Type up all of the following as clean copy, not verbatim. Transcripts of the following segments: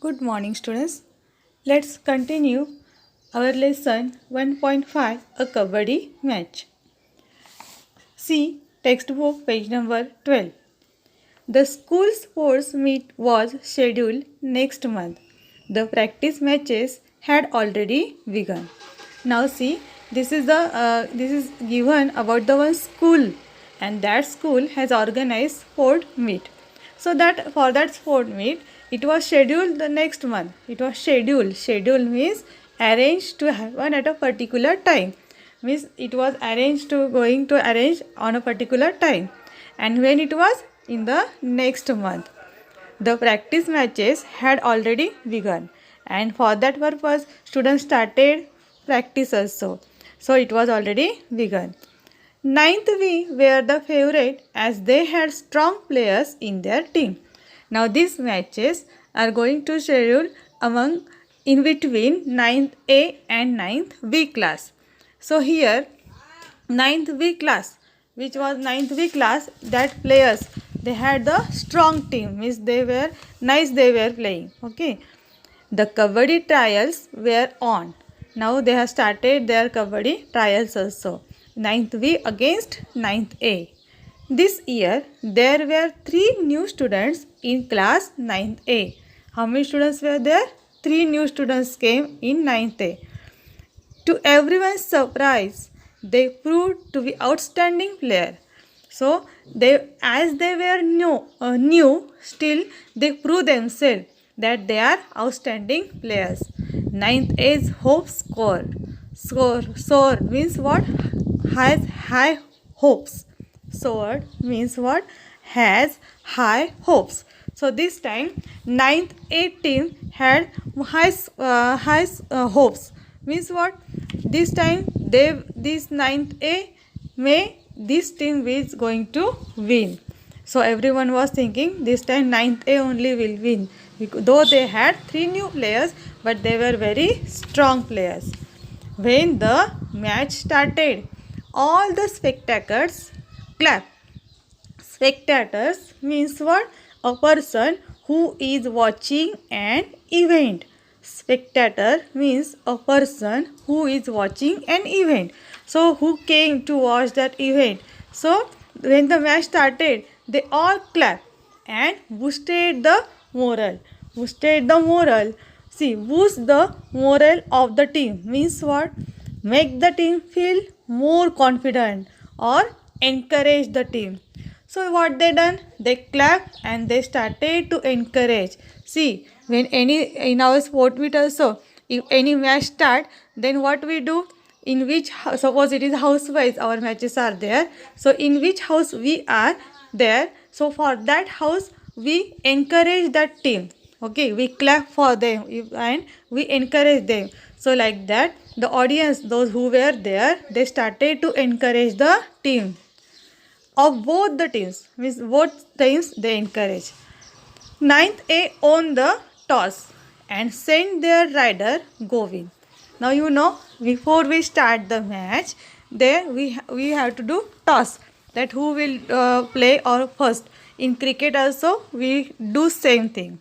Good morning, students. Let's continue our lesson 1.5, a Kabaddi match. See textbook page number 12. The school sports meet was scheduled next month. The practice matches had already begun. Now see, this is given about the one school, and that school has organized sport meet. So that for that sport meet, it was scheduled the next month. It was scheduled. Schedule means arranged to happen at a particular time. Means it was arranged to going to arrange on a particular time. And when it was in the next month, the practice matches had already begun, and for that purpose students started practice also. So it was already begun. Ninth we were the favorite as they had strong players in their team. Now these matches are going to schedule among in between 9th A and 9th B class. So here 9th B class, which was 9th B class, that players they had the strong team, means they were nice, they were playing. Okay, the Kabaddi trials were on. Now they have started their Kabaddi trials also. 9th B against 9th A. This year there were 3 new students in class 9th A. How many students were there? 3 new students came in 9th A. To everyone's surprise, they proved to be outstanding players. So as they were new, still they prove themselves that they are outstanding players. 9th A's hope scored. Soar means what? Has high hopes. Soared means what? Has high hopes. So this time 9th A team had high hopes. Means what? This time this 9th A this team is going to win. So everyone was thinking this time 9th A only will win. Though they had 3 new players, but they were very strong players. When the match started, all the spectators clapped. Spectators means what? A person who is watching an event. Spectator means a person who is watching an event. So who came to watch that event? So when the match started, they all clapped and boosted the morale. Boosted the morale. See, boost the morale of the team means what? Make the team feel more confident or encourage the team. So what they done? They clapped and they started to encourage. See, when in our sport meet also, if any match start, then what we do? In which house, suppose it is house wise our matches are there. So in which house we are there. So for that house we encourage that team. Okay, we clap for them and we encourage them. So like that, the audience, those who were there, they started to encourage the team. Of both the teams, means both teams they encourage. 9th A won the toss and sent their rider Govind. Now you know, before we start the match, there we have to do toss, that who will play or first. In cricket also we do same thing.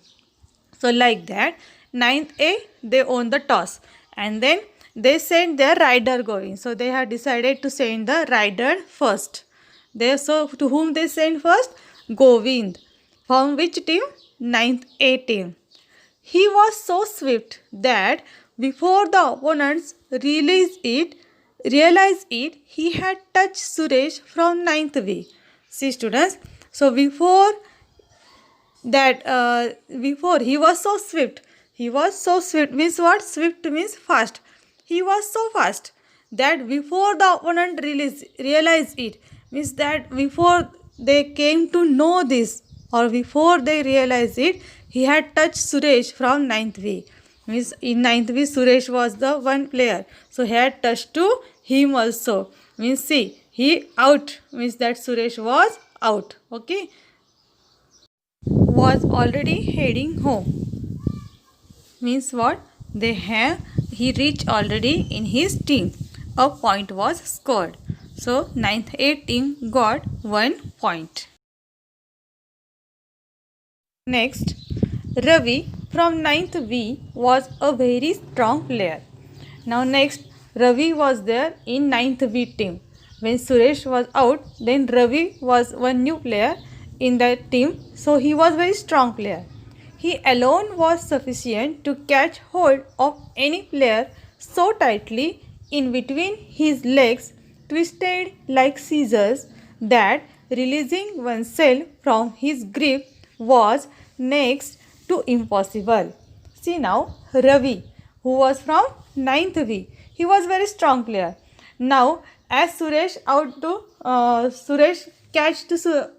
So like that, 9th A they won the toss and then they sent their rider Govind. So they have decided to send the rider first. So to whom they sent first? Govind. From which team? 9th A team. He was so swift that before the opponents realized it, he had touched Suresh from 9th B. See students, so before he was so swift. He was so swift means what? Swift means fast. He was so fast that before the opponent realized it, means that before they came to know this or before they realized it, he had touched Suresh from 9th B. Means in 9th B Suresh was the one player. So he had touched to him also. Means see, he out. Means that Suresh was out. Okay. Was already heading home. Means what? He reached already in his team. A point was scored. So 9th A team got 1 point. Next, Ravi from ninth V was a very strong player. Now next, Ravi was there in ninth V team. When Suresh was out, then Ravi was one new player in that team, so he was very strong player. He alone was sufficient to catch hold of any player so tightly in between his legs, twisted like scissors, that releasing oneself from his grip was next to impossible. See now, Ravi, who was from ninth V, he was very strong player. Now, as Suresh out to Suresh catch to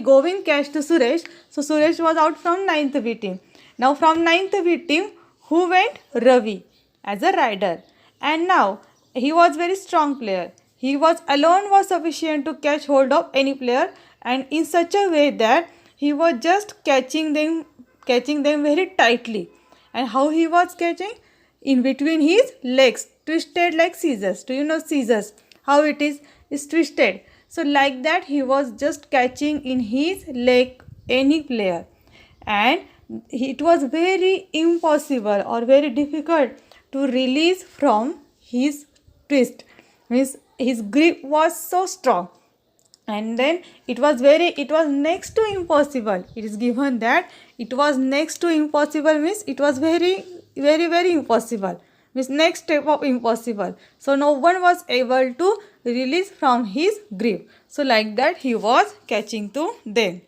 Govind catch to Suresh. So Suresh was out from ninth V team. Now from ninth V team, who went? Ravi as a rider. And now he was very strong player. He was alone was sufficient to catch hold of any player, and in such a way that he was just catching them very tightly. And how he was catching? In between his legs, twisted like scissors. Do you know scissors? How it is? It's twisted. So like that he was just catching in his leg any player. And it was very impossible or very difficult to release from his twist. Means his grip was so strong. And then it was next to impossible. It is given that it was next to impossible, means it was very impossible, means next step of impossible. So no one was able to release from his grip. So like that he was catching to them.